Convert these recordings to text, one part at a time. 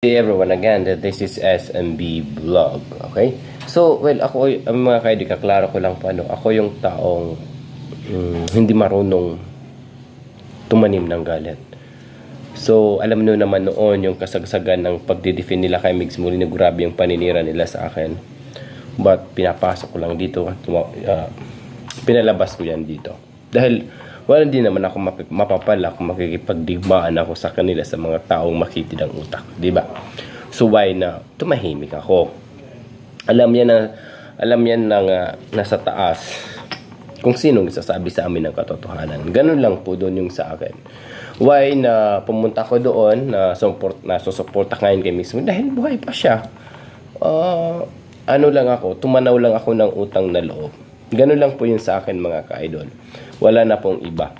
Hey everyone, again, this is SMB Vlog, okay? So, well, ako, mga kaibigan, kaklaro ko lang po, ako yung taong hindi marunong tumanim ng galit. So, alam nyo naman noon yung kasagsagan ng pagdidefend nila kay Migs Molina, grabe yung paninira nila sa akin. But, pinapasok ko lang dito, pinalabas ko yan dito. Dahil, wala din naman ako mapapala kung makikipagdigmaan ako sa kanila sa mga taong makitid ang utak, di ba? So why na tumahimik ako? Alam yan ng nasa taas kung sino nagsasabi sa amin ng katotohanan. Ganun lang po doon yung sa akin. Why na pumunta ko doon na susuporta ngayon kay Migs Molina dahil buhay pa siya. Tumanaw lang ako ng utang na loob. Ganun lang po yun sa akin, mga ka-idol. Wala na pong iba.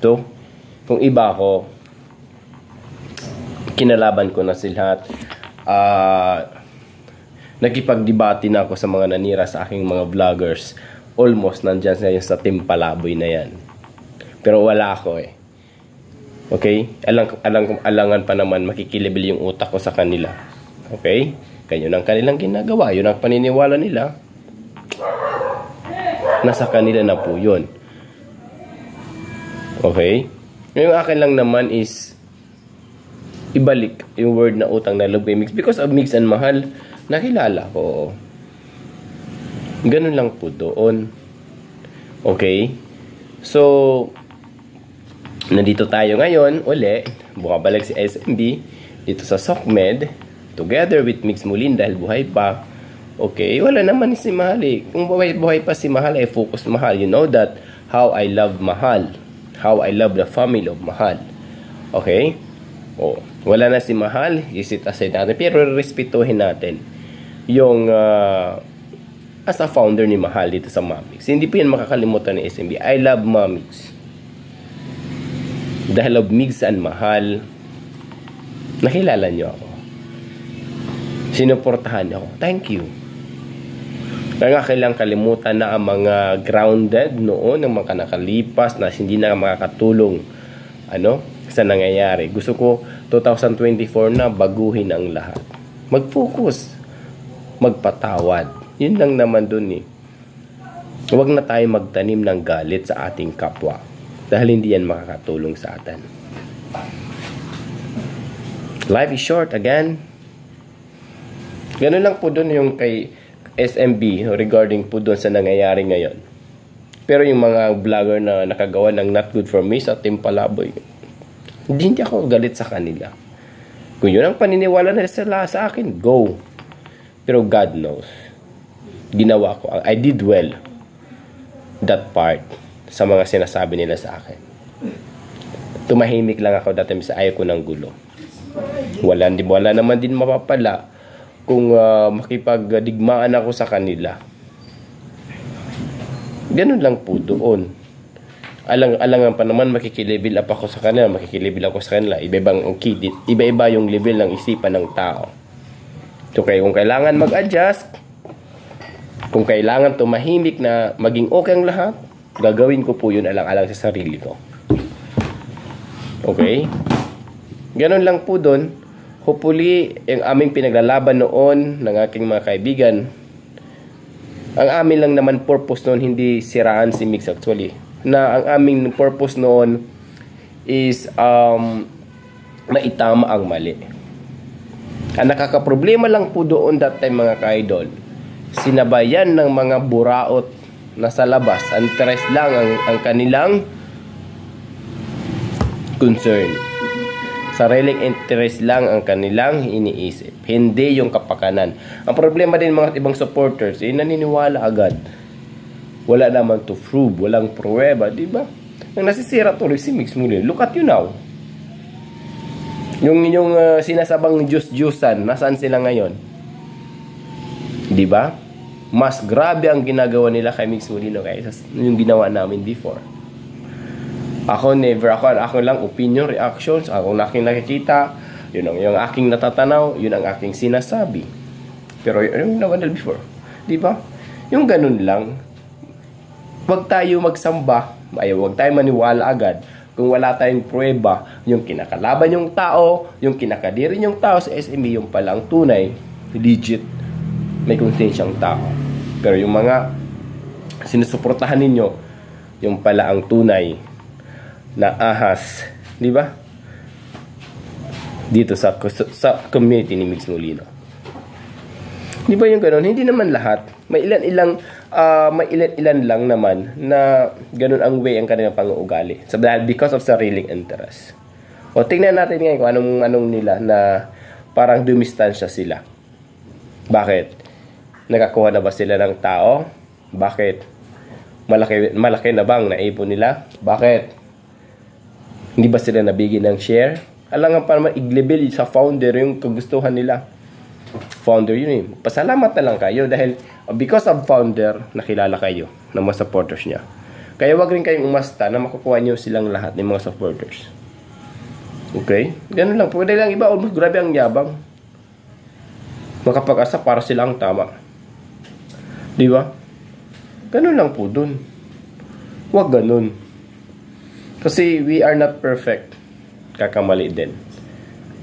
So, kung iba ako, kinalaban ko na sila. Nakipagdebate na ako sa mga nanira sa aking mga vloggers. Almost nandyan sa team palaboy na yan. Pero wala ako eh. Okay? Alangan pa naman makikilibel yung utak ko sa kanila. Okay? Kaya yun ang kanilang ginagawa. Yun ang paniniwala nila. Nasa kanila na po yun. Okay? Yung akin lang naman is ibalik yung word na utang na loob kay Migs. Because of Migs and Mahal, nakilala ko. Ganun lang po doon. Okay? So, nandito tayo ngayon uli. Bumabalik si SMB dito sa SOCMED together with Migs Molina dahil buhay pa. Okay, wala naman si Mahal eh. Kung buhay pa si Mahal, ay focus Mahal. You know that how I love Mahal. How I love the family of Mahal. Okay? Oh, wala na si Mahal, isit aside natin. Pero respetuhin natin yung as a founder ni Mahal dito sa Mamix. Hindi po yan makakalimutan ni SMB. I love Mamix. Dahil of Migs and Mahal, nakilala nyo ako. Sinuportahan ako. Thank you. Kaya nga kailang kalimutan na ang mga grounded noon, ang mga nakalipas na hindi na makakatulong sa nangyayari. Gusto ko 2024 na baguhin ang lahat. Mag-focus. Magpatawad. Yun lang naman dun eh. Huwag na tayo magtanim ng galit sa ating kapwa. Dahil hindi yan makakatulong sa atin. Life is short again. Ganun lang po dun yung kay SMB regarding po doon sa nangyayari ngayon. Pero yung mga vlogger na nakagawa ng not good for me sa Team Palaboy, hindi ako galit sa kanila. Kung yun ang paniniwala na sila sa akin, go. Pero God knows. Ginawa ko. I did well that part sa mga sinasabi nila sa akin. Tumahimik lang ako dati sa ayaw ko ng gulo. Wala naman din mapapala kung makipagdigmaan ako sa kanila. Ganun lang po doon. Alangan pa naman makikilevel up ako sa kanila, makikilevel ako sa kanila. Iba-iba yung level ng isipan ng tao. So kung kailangan mag-adjust, kung kailangan tumahimik na maging okay ang lahat, gagawin ko po yun alang-alang sa sarili ko. Okay? Ganun lang po doon. Hopefully, yung aming pinaglalaban noon ng aking mga kaibigan, ang amin lang naman purpose noon, hindi siraan si Migs actually. Na ang aming purpose noon is maitama ang mali. Ang nakakaproblema lang po doon that time, mga ka-idol, sinabayan ng mga buraot na sa labas. Interest lang ang kanilang concern. Sariling interest lang ang kanilang iniisip. Hindi yung kapakanan. Ang problema din mga ibang supporters, naniniwala agad. Wala naman to prove. Walang pruweba, di ba? Ang nasisira tuloy si Migs Molina. Look at you now. Yung sinasabang Diyos-Diyosan, nasaan sila ngayon? Di ba? Mas grabe ang ginagawa nila kay Migs Molina kaysa yung ginawa namin before. Ako lang opinion, reactions, ako aking nakikita, yun ang yung aking natatanaw, yun ang aking sinasabi. Pero yung naman before, di ba? Yung ganun lang. Huwag tayo magsamba, huwag tayo maniwala agad Kung wala tayong pruweba, yung kinakalaban yung tao, yung kinakadiri yung tao sa SME, yung palang tunay, legit, may konsensyang tao. Pero yung mga sinusuportahan ninyo, yung pala ang tunay na ahas, di ba? Dito sa community ni Migs Molino. Di ba yung gano'n? Hindi naman lahat. May ilan-ilan lang naman na ganun ang way ang kanilang pang-uugali. So, because of sariling interest. O, tingnan natin ngayon kung anong nila na parang dumistansya sila. Bakit? Nakakuha na ba sila ng tao? Bakit? Malaki na bang naipon nila? Bakit? Hindi ba sila nabigyan ng share? Alam nga pa naman i-level sa founder yung kagustuhan nila. Founder yun eh. Pasalamat na lang kayo dahil because of founder, nakilala kayo ng mga supporters niya. Kaya wag rin kayong umasta na makukuha niyo silang lahat ng mga supporters. Okay? Ganun lang. Pwede lang iba, almost grabe ang yabang. Makapag-asa para sila ang tama. Di ba? Ganun lang po dun. Wag ganun. Kasi we are not perfect. Kakamali din.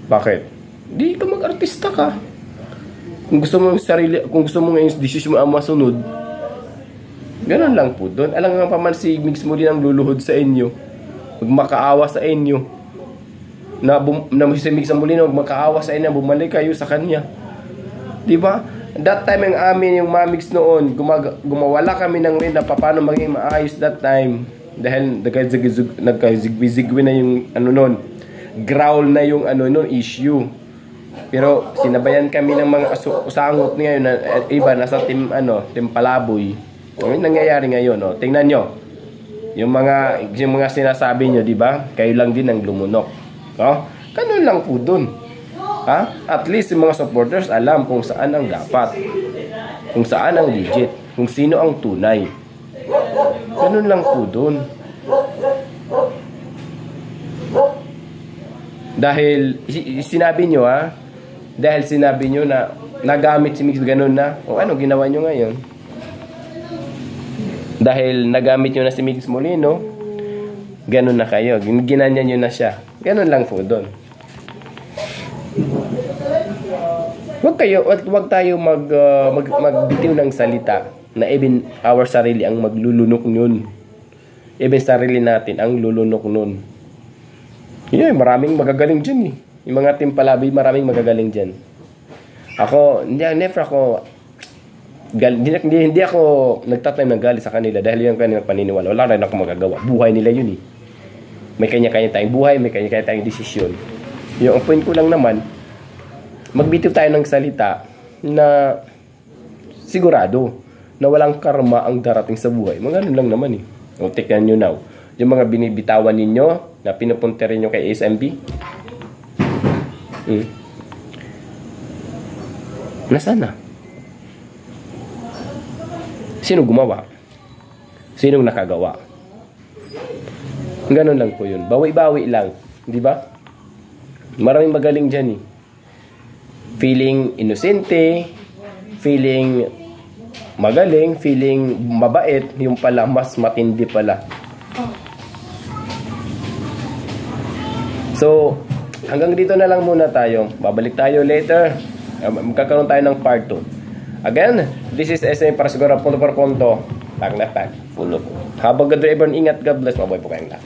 Bakit? Di ka mag-artista ka. Kung gusto mo ngayong decision mo ang masunod, ganun lang po doon. Alam nga pa man si Migs Molino ang luluhod sa inyo. Magmakaawa sa inyo. Na si Migs Molino magmakaawa sa inyo, bumalik kayo sa kanya. Diba? That time ang amin, yung Mamix noon, gumawala kami ng rin na paano maging maayos that time. Dahil nagkazigwi na yung noon. Growl na yung noon issue. Pero sinabayan kami ng mga usangot ngayon na iba nasa team Palaboy. Ano nangyayari ngayon, no? Tingnan nyo. Yung mga sinasabi nyo, di ba? Kayo lang din ang lumunok. No? Ganun lang po dun. Ha? At least yung mga supporters alam kung saan ang dapat. Kung saan ang legit. Kung sino ang tunay. Ganun lang po dun. Dahil sinabi nyo dahil sinabi nyo na nagamit si Migs ganun na, o ano ginawa nyo ngayon? Dahil nagamit nyo na si Migs Molino, ganun na kayo, ginanya nyo na siya. Ganun lang po doon. Wag tayo magbitiw ng salita na even our sarili ang maglulunok nun. Even sarili natin ang lulunok nun. Maraming magagaling dyan eh. Yung mga team Palaboy, maraming magagaling dyan. Ako, hindi ako nagtatime ng galit sa kanila dahil yung kanilang paniniwala. Wala rin ako magagawa. Buhay nila yun eh. May kanya-kanya tayong buhay, may kanya-kanya tayong desisyon. Yung point ko lang naman, magbitiw tayo ng salita na sigurado na walang karma ang darating sa buhay. Mga ganun lang naman eh. O, tignan nyo now. Yung mga binibitawan ninyo na pinupunta rin nyo kay SMB, nasaan na? Sino gumawa? Sinong nakagawa? Ganun lang po yun. Bawi-bawi lang. Di ba? Maraming magaling dyan eh. Feeling inosente, feeling magaling, feeling mabait, yung pala mas matindi pala. So, hanggang dito na lang muna tayo. Babalik tayo later. Magkakaroon tayo ng part 2. Again, this is SM para siguro punto por punto. Tag na tag. Pulo po. Habang God driver, ingat. God bless. Mabuhay po kayong lahat.